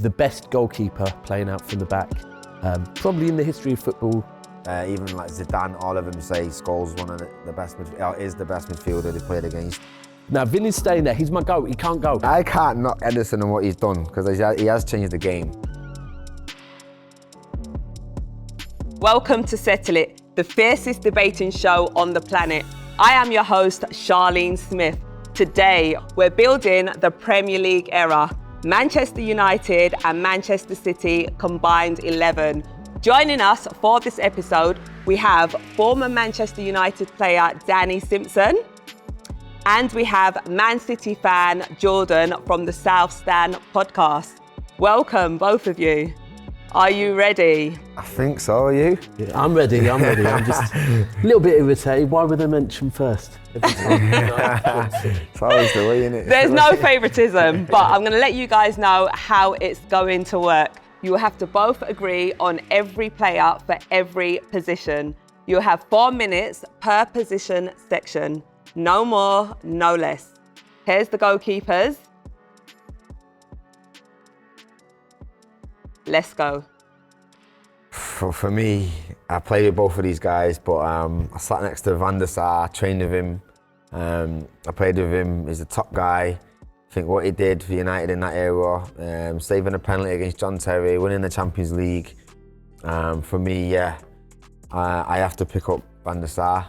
the best goalkeeper playing out from the back, probably in the history of football. Even like Zidane, all of them say Scholes is the best midfielder they played against. Now, Vinny's staying there. He's my GOAT. He can't go. I can't knock Ederson and what he's done because he has changed the game. Welcome to Settle It, the fiercest debating show on the planet. I am your host, Charlene Smith. Today, we're building the Premier League era. Manchester United and Manchester City combined 11. Joining us for this episode, we have former Manchester United player Danny Simpson, and we have Man City fan Jordan from the South Stand podcast. Welcome, both of you. Are you ready? I think so, are you? Yeah, I'm ready. I'm just a little bit irritated. Why were they mentioned first? It's always the way, isn't it? There's no favouritism, but I'm going to let you guys know how it's going to work. You will have to both agree on every player for every position. You'll have 4 minutes per position section. No more, no less. Here's the goalkeepers. Let's go. For me, I played with both of these guys, but I sat next to Van der Sar, trained with him. I played with him. He's a top guy. I think what he did for United in that era, saving a penalty against John Terry, winning the Champions League. For me, yeah, I have to pick up Van der Sar.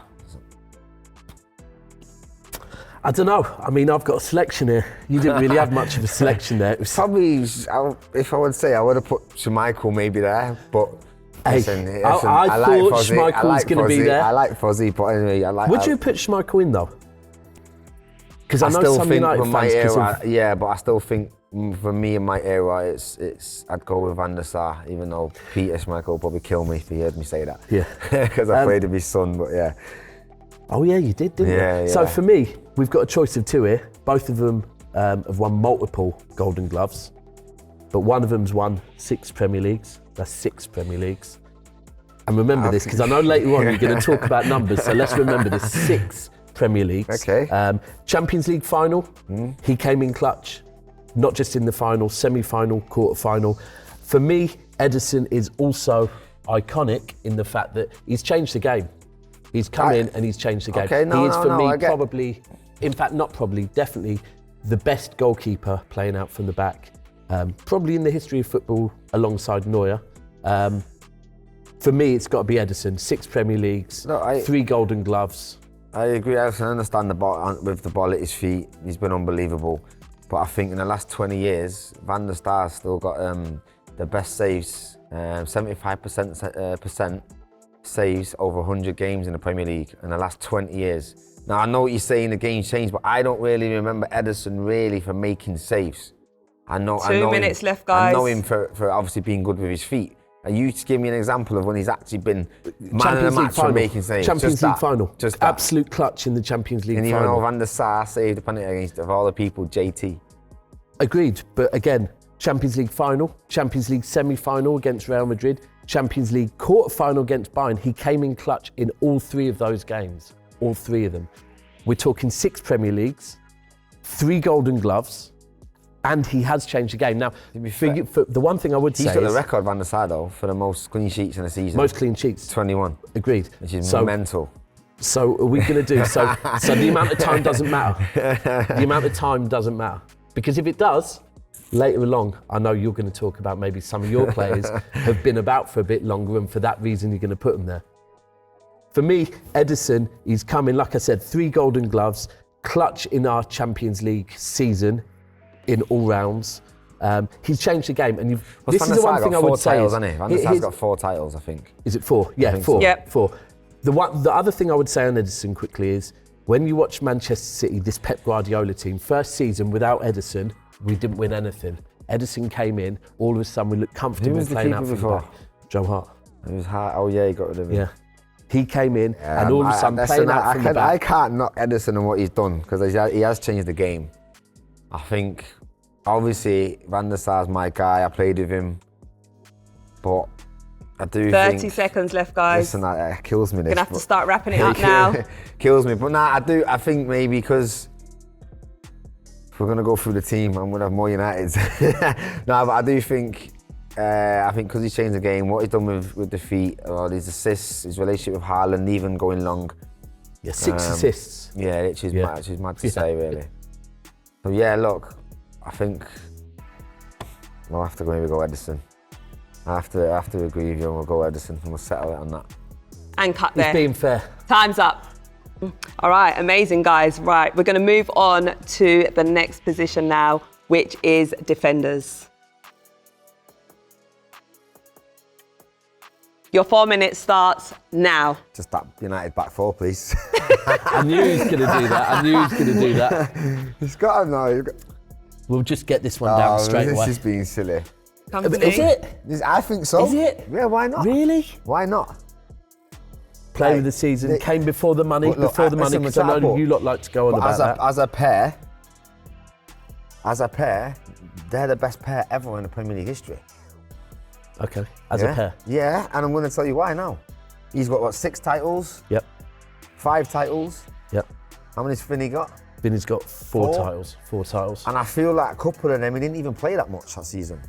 I don't know. I mean, I've got a selection here. You didn't really have much of a selection there. Probably, if I would say, I would have put Schmeichel maybe there, but hey, listen, I thought Schmeichel was going to be there. I like Fozzie, but anyway, Would you put Schmeichel in though? Because I know still some think United for my fans. era, yeah, but I still think for me in my era, it's I'd go with Van der Sar, even though Peter Schmeichel would probably kill me if he heard me say that. Yeah, because I played with his son, but yeah. Oh yeah, you did, didn't you? Yeah. So for me, we've got a choice of two here. Both of them have won multiple Golden Gloves, but one of them's won 6 Premier Leagues. That's 6 Premier Leagues. And remember this, because I know later on you're going to talk about numbers, so let's remember this, 6 Premier Leagues. Okay. Champions League final, he came in clutch, not just in the final, semi-final, quarter-final. For me, Ederson is also iconic in the fact that he's changed the game. He's come in and he's changed the game. Okay, he is for me probably, in fact not probably, definitely the best goalkeeper playing out from the back. Probably in the history of football alongside Neuer. For me, it's got to be Ederson. 6 Premier Leagues, 3 Golden Gloves. I agree. I understand with the ball at his feet. He's been unbelievable. But I think in the last 20 years, Van der Star's still got the best saves, 75% saves over 100 games in the Premier League in the last 20 years. Now, I know what you're saying, the game's changed, but I don't really remember Ederson really for making saves. I know 2 minutes left, guys. I know him for obviously being good with his feet. And you just give me an example of when he's actually been man of the match for making saves. Champions League final. Just absolute clutch in the Champions League final. And even though Van der Sar saved the penalty against, of all the people, JT. Agreed, but again, Champions League final, Champions League semi-final against Real Madrid, Champions League quarter-final against Bayern. He came in clutch in all 3 of those games, all 3 of them. We're talking 6 Premier Leagues, 3 Golden Gloves, and he has changed the game. Now, for the one thing I would say he's got the record, Van der Sar, though, for the most clean sheets in a season. Most clean sheets. 21. Agreed. Which is mental. So are we going to do, so the amount of time doesn't matter. The amount of time doesn't matter. Because if it does, later along, I know you're going to talk about maybe some of your players have been about for a bit longer, and for that reason, you're going to put them there. For me, Ederson, he's coming, like I said, 3 Golden Gloves, clutch in our Champions League season in all rounds. He's changed the game, and this is the one thing I would say. Van der Sar's got 4 titles, I think. Is it 4? Yeah, 4. So. Yep. 4. The other thing I would say on Ederson quickly is when you watch Manchester City, this Pep Guardiola team, first season without Ederson, we didn't win anything. Ederson came in, all of a sudden we looked comfortable playing out from the back. Joe Hart. It was Hart. Oh yeah, he got rid of him. Yeah. He came in and all of a sudden playing out from the back. I can't knock Ederson and what he's done because he has changed the game. I think, obviously, Van der Sar's my guy. I played with him, but I do 30 seconds left, guys. Listen, that kills me. You're going to have to start wrapping it up now. Kills me. But I think maybe because we're going to go through the team, I'm going to have more Uniteds. No, but I do think, because he's changed the game, what he's done with the feet, his assists, his relationship with Haaland, even going long. Yeah, 6 assists. Yeah, which is mad to say, really. So yeah, look, I think I'll have to maybe go Ederson. I have to agree with you and we'll go Ederson and we'll settle it on that. And cut there. He's being fair. Time's up. All right, amazing, guys. Right, we're going to move on to the next position now, which is defenders. Your 4 minutes starts now. Just that United back four, please. I knew he was going to do that. He's got to know. We'll just get this one down straight away. This is being silly. Kompany. Is it? I think so. Is it? Yeah, why not? Really? Why not? Player of the season came before the money, because I know you lot like to go on about that. As a pair, they're the best pair ever in the Premier League history. Okay, as a pair. Yeah, and I'm going to tell you why now. He's got, 6 titles? Yep. 5 titles? Yep. How many's Vinny got? Vinny's got 4 titles. 4 titles. And I feel like a couple of them, he didn't even play that much that season.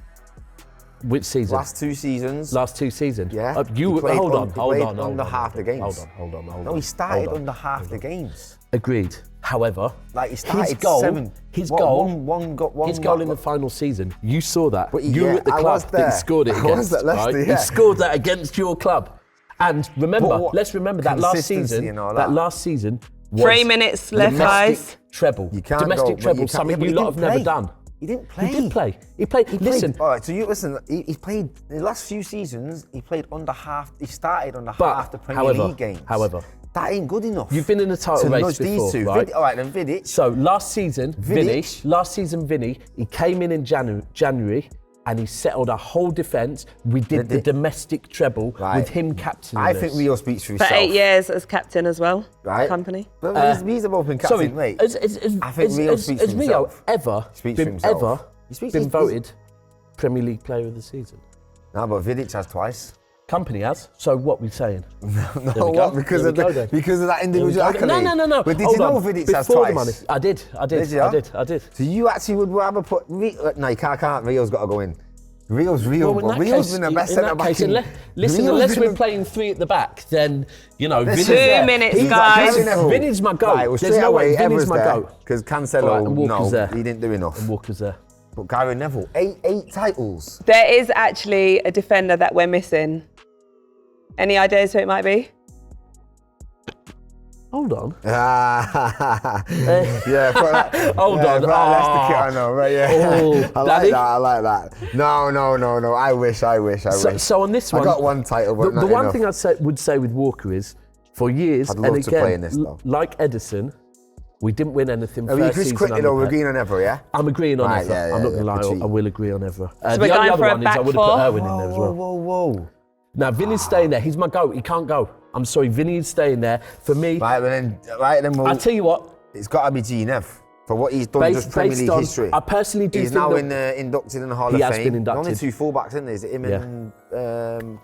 Which season? Last 2 seasons. Last 2 seasons? Yeah. Hold on. Under half the games. Hold on. No, he started under half the games. Agreed. However, like he started his goal, 7. His goal His goal in the final season, you saw that. But you were at the club that he scored it against. Leicester, right? He scored that against your club. And remember, let's remember that last season. Last season was 3 minutes left, guys. Treble. Domestic treble, something you lot have never done. He didn't play. He did play. He played. Listen. All right, so you listen. He played the last few seasons. He played under half. He started under half the Premier League games. However, that ain't good enough. You've been in a title race before, these two. right? All right, then Vidic. So last season, Vinny, he came in January, and he settled our whole defence. We did the domestic treble with him captaining us. I think Rio speaks for himself. For 8 years as captain as well. Right. Kompany. But he's both been captain, mate. I think Rio speaks for himself. Has Rio been voted Premier League Player of the Season? No, but Vidic has twice. Kompany has. So what are we saying? No, what? Because of that individual accolade? No. But did you know Vidic has twice? The money. I did. So you actually would rather put... No, you can't. Rio's got to go in. Rio's Rio. Well, Rio's been the best centre back. Listen, unless we're playing 3 at the back, then, Vinny's 2 minutes, guys. Vinny's my goal. Right, well, there's no way Vinny's my goal. Because Cancelo, he didn't do enough. And Walker's there. But Gary Neville, 8 titles. There is actually a defender that we're missing. Any ideas who it might be? Hold on. Yeah, hold on. That's the kit I know, right? Yeah. Oh, I like that. No. I wish. So on this one, I got 1 title, but the one thing I would say with Walker is, for years, I'd love to play in this, though. Like Ederson, we didn't win anything. Are you just quickly though? We're agreeing on Evra, yeah? I'm agreeing on Evra. Yeah, I'm not going to lie, I will agree on Evra. So we're going for a back 4? I would have put Irwin in there as well. Whoa. Now, Vinny's staying there. He's my goat. He can't go. I'm sorry, Vinny is staying there. For me... Right, then I'll tell you what. It's got to be G-Nev. For what he's done just Premier League history. I personally do think he's now inducted in the Hall of Fame. He has been inducted. Only 2 fullbacks, isn't there? Is it him and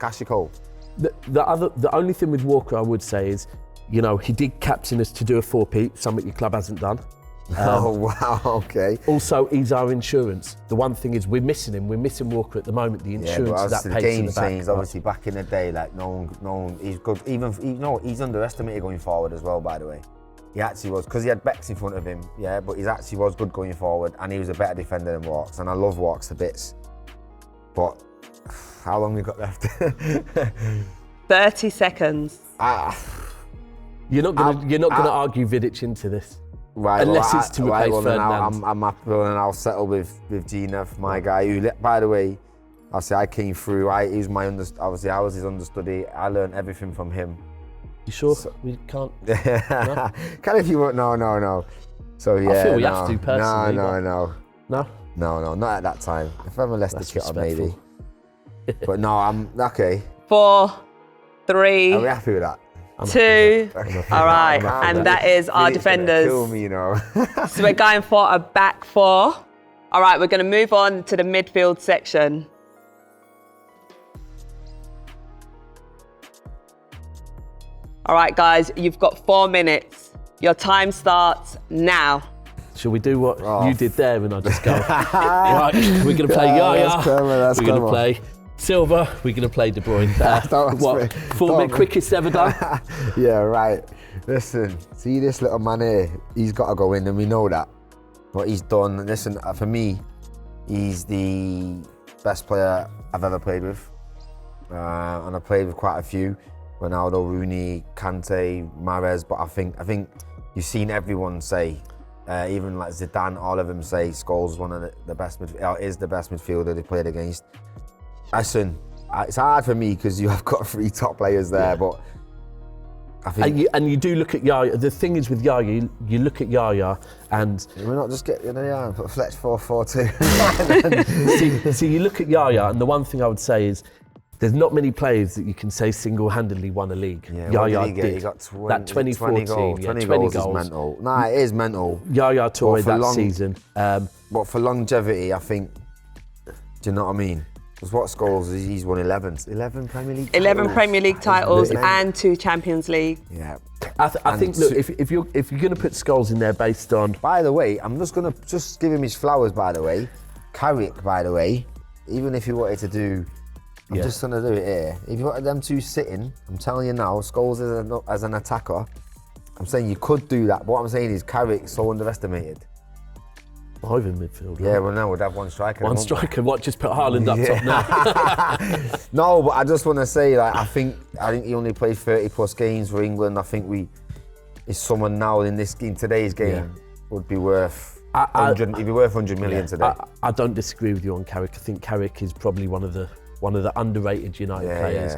Cashy Cole? The only thing with Walker I would say is, he did captain us to do a 4-peat, something your club hasn't done. Oh, wow, okay. Also, he's our insurance. The one thing is we're missing him. We're missing Walker at the moment, the insurance of that the pace game in the back. changed, obviously, back in the day, like, no one, he's good. He's underestimated going forward as well, by the way. He actually was, because he had Bex in front of him, but he actually was good going forward, and he was a better defender than Walks, and I love Walks to bits. But how long we got left? 30 seconds. You're not going to argue Vidic into this. Right, unless it's to replace Ferdinand. I'm happy, and I'll settle with G-Nev, my guy. Who, by the way, I came through. He was my obviously I was his understudy. I learned everything from him. You sure? We can't. No? Can if you want? No. So yeah, I feel we have to personally. No, not at that time. If I'm a Leicester kit on, maybe. But no, I'm okay. 4, 3. Are we happy with that? 2. All right, and that is our defenders. Kill me, So we're going for a back 4. All right, we're going to move on to the midfield section. All right, guys, you've got 4 minutes. Your time starts now. Shall we do what you did there and I just go, right, we're going to play Yaya, we're going to play Silva, we're going to play De Bruyne. 4-minute quickest ever done? Yeah, right. Listen, see this little man here, he's got to go in and we know that. What he's done, listen, for me, he's the best player I've ever played with. And I played with quite a few. Ronaldo, Rooney, Kante, Mahrez, but I think you've seen everyone say, even like Zidane, all of them say Scholes is one of the best is the best midfielder they played against. Listen, it's hard for me because you have got 3 top players there, but I think... And you do look at Yaya. The thing is with Yaya, you look at Yaya and... We're not just getting put Fletch 4-4-2. see, you look at Yaya, and the one thing I would say is there's not many players that you can say single-handedly won a league. Yeah, Yaya did. He got 20, that 2014, 20 goals is mental. Nah, it is mental. Yaya Touré that season. But for longevity, I think, do you know what I mean? Because what Scholes, he's won 11 Premier League titles. 11 Premier League titles and 2 Champions League. Yeah. I think, look, if you're going to put Scholes in there based on... By the way, I'm just going to give him his flowers, by the way. Carrick, by the way, even if he wanted to do... I'm just going to do it here. If you wanted them 2 sitting, I'm telling you now, Scholes as an attacker, I'm saying you could do that. But what I'm saying is Carrick's so underestimated. 5 in midfield. Yeah, well, now we'd have 1 striker. One striker. What? Just put Haaland up top now. No, but I just want to say, like, I think he only played 30+ games for England. I think is someone now in today's game would be worth 100. He'd be worth 100 million today. I don't disagree with you on Carrick. I think Carrick is probably one of the underrated United players.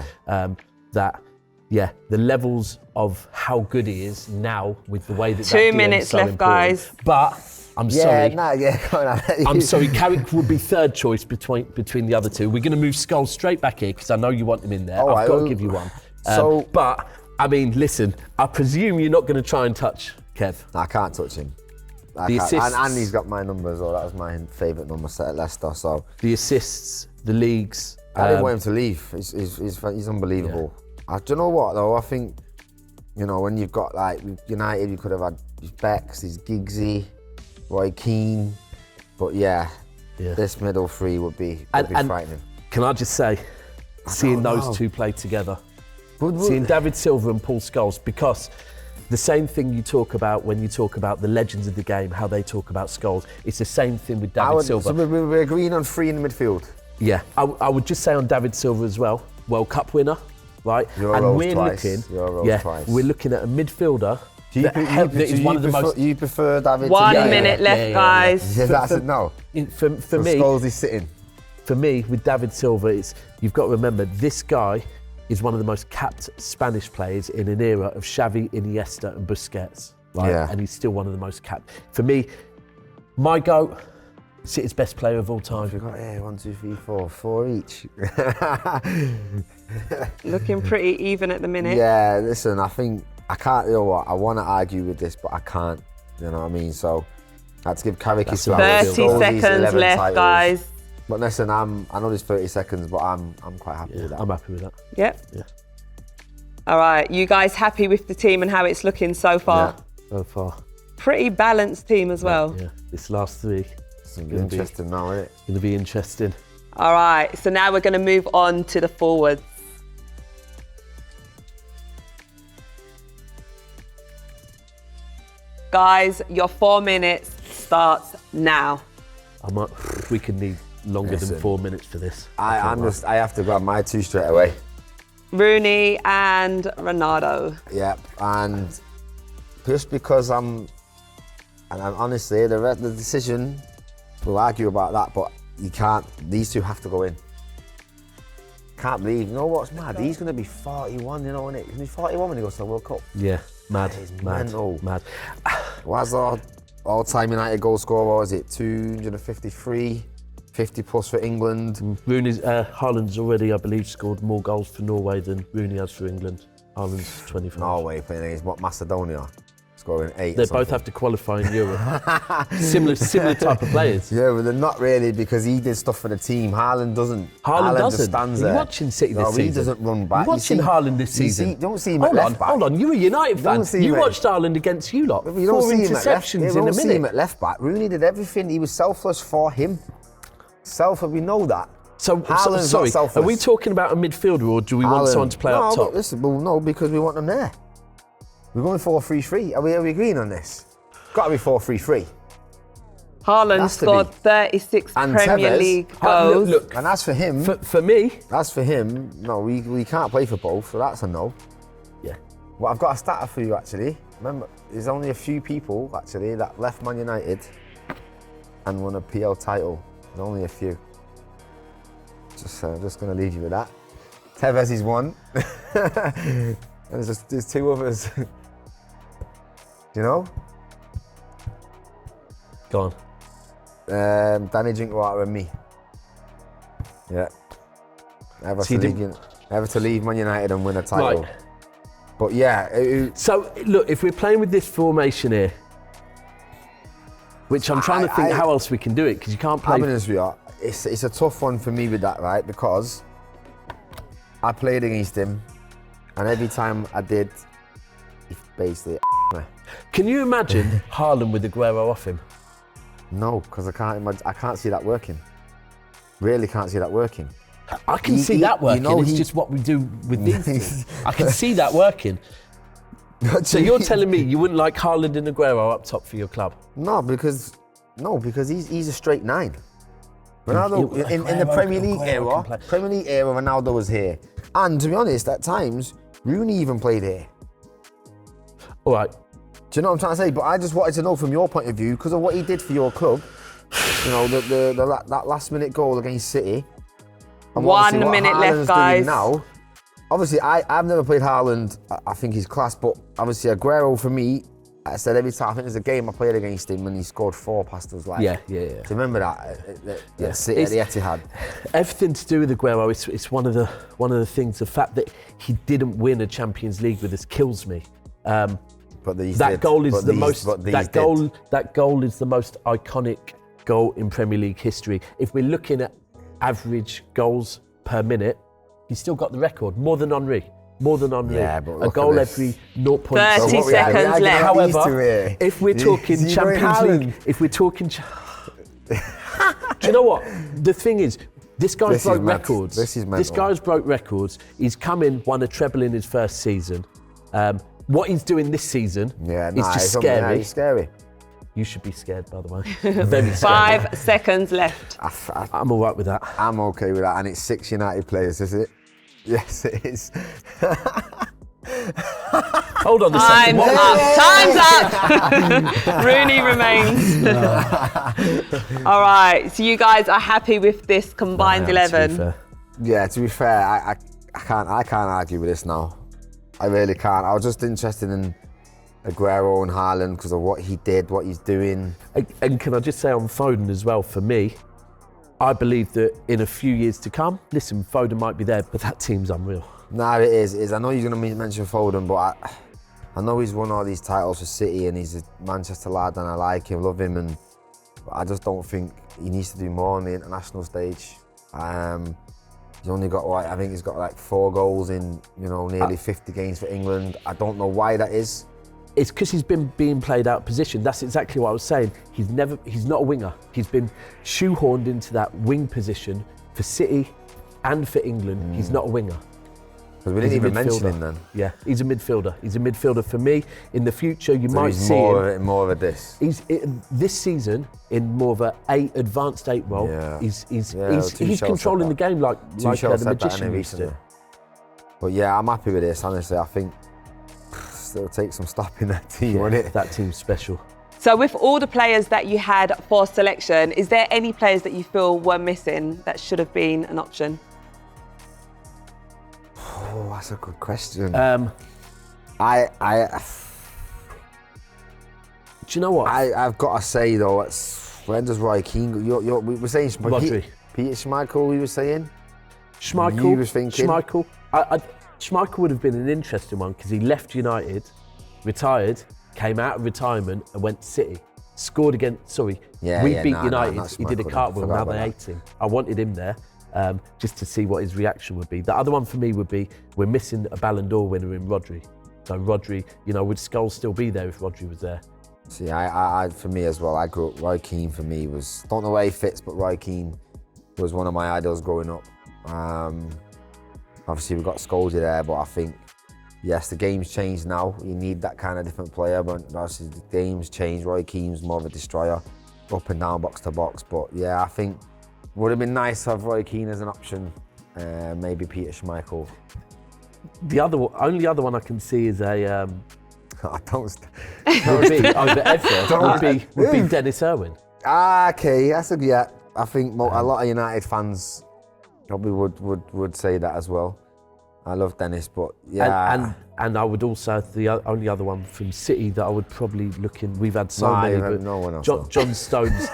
The levels of how good he is now with the way that 2 minutes left, guys. But I'm sorry. I'm sorry. Carrick would be 3rd choice between the other 2. We're going to move Scholes straight back here because I know you want him in there. I've got to give you one. But I mean, listen. I presume you're not going to try and touch Kev. I can't touch him. Assists, and he's got my number as well. That was my favourite number set at Leicester. So the assists, the leagues. I didn't want him to leave. He's unbelievable. Do you know what though? I think, when you've got like United, you could have had Becks, his Giggsy, Roy Keane, but this middle 3 would be frightening. Can I just say, seeing those 2 play together, seeing David Silva and Paul Scholes, because the same thing you talk about when you talk about the legends of the game, how they talk about Scholes, it's the same thing with David Silva. So we're agreeing on 3 in the midfield. Yeah, I would just say on David Silva as well, World Cup winner, right? We're looking at a midfielder. You prefer David? 1 minute left, guys. That's it. No. For me, Scholes is sitting. For me, with David Silva, you've got to remember this guy is one of the most capped Spanish players in an era of Xavi, Iniesta, and Busquets, right? Yeah. And he's still one of the most capped. For me, my GOAT, City's best player of all time. We've got 1, 2, 3, 4 each. Looking pretty even at the minute. Yeah, listen, I think I can't. You know what? I want to argue with this, but I can't. You know what I mean? So I had to give Carrick his flowers. 30 seconds left, guys. But listen, I know there's 30 seconds, but I'm quite happy with that. I'm happy with that. Yep. Yeah. All right, you guys happy with the team and how it's looking so far? Yeah, so far. Pretty balanced team as well. Yeah. This last 3. It's going to be interesting now, isn't it? Going to be interesting. All right, so now we're going to move on to the forwards. Guys, your 4 minutes starts now. We could need longer than 4 minutes for this. I have to grab my 2 straight away. Rooney and Ronaldo. Yep, and just because honestly, the decision, we'll argue about that, but you can't, these 2 have to go in. Can't believe, you know what's mad? He's going to be 41, you know, isn't it? He's going to be 41 when he goes to the World Cup. Yeah, mad, mad. What's our all-time United goal scorer, what was it? 253, 50 plus for England. Haaland's already, I believe, scored more goals for Norway than Rooney has for England. Haaland's 25. Norway playing against Macedonia. scoring 8. They both have to qualify in Europe. similar type of players. Yeah, but they're not really because he did stuff for the team. Haaland doesn't. Haaland just doesn't. stands Are there. you watching City this season? He doesn't run back. You're watching Haaland this season? Don't see him at left back. Hold on, you're a United fan. You watched Haaland against you lot. You don't 4 see him at left. interceptions You in don't a see him minute. at left back. Rooney did everything. He was selfless for him. We know that. So Haaland's sorry, not selfless. are we talking about a midfielder or do we want someone to play up top? Listen, well, no, because we want them there. We're going 4-3-3. Are we agreeing on this? Got to be 4-3-3. Haaland scored 36 And Premier Tevez, League goals. Look, And as for him, no, we can't play for both, so that's a no. Yeah. Well, I've got a stat for you actually. Remember, there's only a few people actually that left Man United and won a PL title. There's only a few. Just going to leave you with that. Tevez is one. And there's 2 others. Do you know? Go on. Danny Drinkwater and me. Yeah. Ever to leave Man United and win a title. Right. But yeah. So look, if we're playing with this formation here, which I'm trying to think how else we can do it, because you can't play. I'm honest with you, it's a tough one for me with that, right? Because I played against him, and every time I did, he basically me. Can you imagine Haaland with Agüero off him? No, because I can't see that working. Really can't see that working. I can see that working. It's just what we do with these things. I can see that working. So you're telling me you wouldn't like Haaland and Agüero up top for your club? No, because he's a straight 9. Ronaldo in the Premier League era, Ronaldo was here, and to be honest, at times Rooney even played here. All right. Do you know what I'm trying to say? But I just wanted to know from your point of view, because of what he did for your club. You know, that last-minute goal against City. And 1 minute left, guys. Now, obviously, I've never played Haaland. I think he's class, but obviously Agüero for me. I said every time, I think there's a game I played against him and he scored 4 past us. Yeah. Do you remember that? City at the Etihad. Everything to do with Agüero, it's one of the things. The fact that he didn't win a Champions League with us kills me. That goal is the most iconic goal in Premier League history. If we're looking at average goals per minute, he's still got the record, more than Henry. Yeah, but a goal every 0.6 30 seconds left. However, if we're talking Champions League, do you know what? The thing is, this guy's broke records. This is mental. This guy's broke records. He's come in, won a treble in his first season. What he's doing this season is just scary. It's scary. You should be scared, by the way. Very scared. 5 seconds left. I'm all right with that. I'm okay with that, and it's 6 United players, is it? Yes, it is. Hold on a second. Time's up. Rooney remains. All right. So you guys are happy with this combined 11? Yeah. To be fair, I can't argue with this now. I really can't. I was just interested in Agüero and Haaland because of what he did, what he's doing. And can I just say on Foden as well? For me, I believe that in a few years to come, listen, Foden might be there, but that team's unreal. Nah, it is. I know you're going to mention Foden, but I know he's won all these titles for City and he's a Manchester lad and I like him, love him, but I just don't think he needs to do more on the international stage. He's only got, I think he's got like 4 goals in, nearly 50 games for England. I don't know why that is. It's because he's been being played out of position. That's exactly what I was saying. He's not a winger. He's been shoehorned into that wing position for City and for England. He's not a winger. Because we didn't even mention him then. Yeah, he's a midfielder. He's a midfielder for me. In the future, you might see more of this. This season in more of a advanced 8 role. Yeah. He's controlling the game like the magician used to. But yeah, I'm happy with this. Honestly, I think it'll take some stopping that team, won't it? That team's special. So with all the players that you had for selection, is there any players that you feel were missing that should have been an option? Oh, that's a good question. Do you know what? I've got to say though, when does Roy Keane go? We were saying Rodri. Peter Schmeichel, we were saying? Schmeichel. You was thinking? Schmeichel. Schmeichel would have been an interesting one because he left United, retired, came out of retirement and went to City. Scored against, we beat United, he did a cartwheel, now they hate him. I wanted him there just to see what his reaction would be. The other one for me would be, we're missing a Ballon d'Or winner in Rodri. So Rodri, would Scholes still be there if Rodri was there? See, I for me as well, I grew up, Roy Keane for me was, don't know where he fits, but Roy Keane was one of my idols growing up. Obviously we've got Scholes there, but I think, yes, the game's changed now. You need that kind of different player, but obviously the game's changed. Roy Keane's more of a destroyer, up and down, box to box. But yeah, I think would have been nice to have Roy Keane as an option. Maybe Peter Schmeichel. The only other one I can see is a would be over Evra would be Dennis Irwin. Okay, that's I think a lot of United fans probably would say that as well. I love Dennis, but yeah. And I would also, the only other one from City that I would probably look in, we've had so many, but no one else John Stones.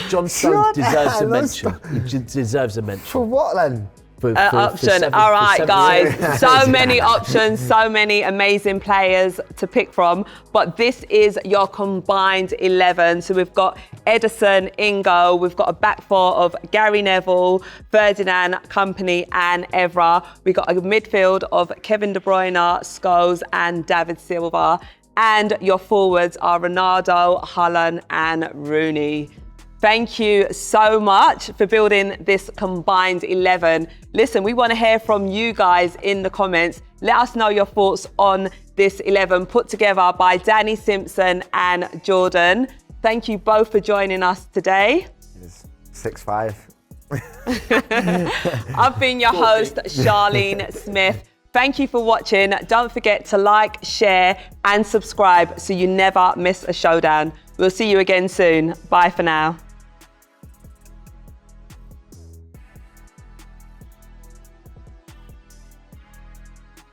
John Stones deserves a mention. He deserves a mention. For what then? Option. All right, guys. So many options, so many amazing players to pick from. But this is your combined 11. So we've got Ederson in goal. We've got a back four of Gary Neville, Ferdinand, Kompany, and Evra. We've got a midfield of Kevin De Bruyne, Scholes, and David Silva. And your forwards are Ronaldo, Haaland, and Rooney. Thank you so much for building this combined 11. Listen, we want to hear from you guys in the comments. Let us know your thoughts on this 11 put together by Danny Simpson and Jordan. Thank you both for joining us today. 6'5". I've been your host, Charlene Smith. Thank you for watching. Don't forget to like, share, and subscribe so you never miss a showdown. We'll see you again soon. Bye for now.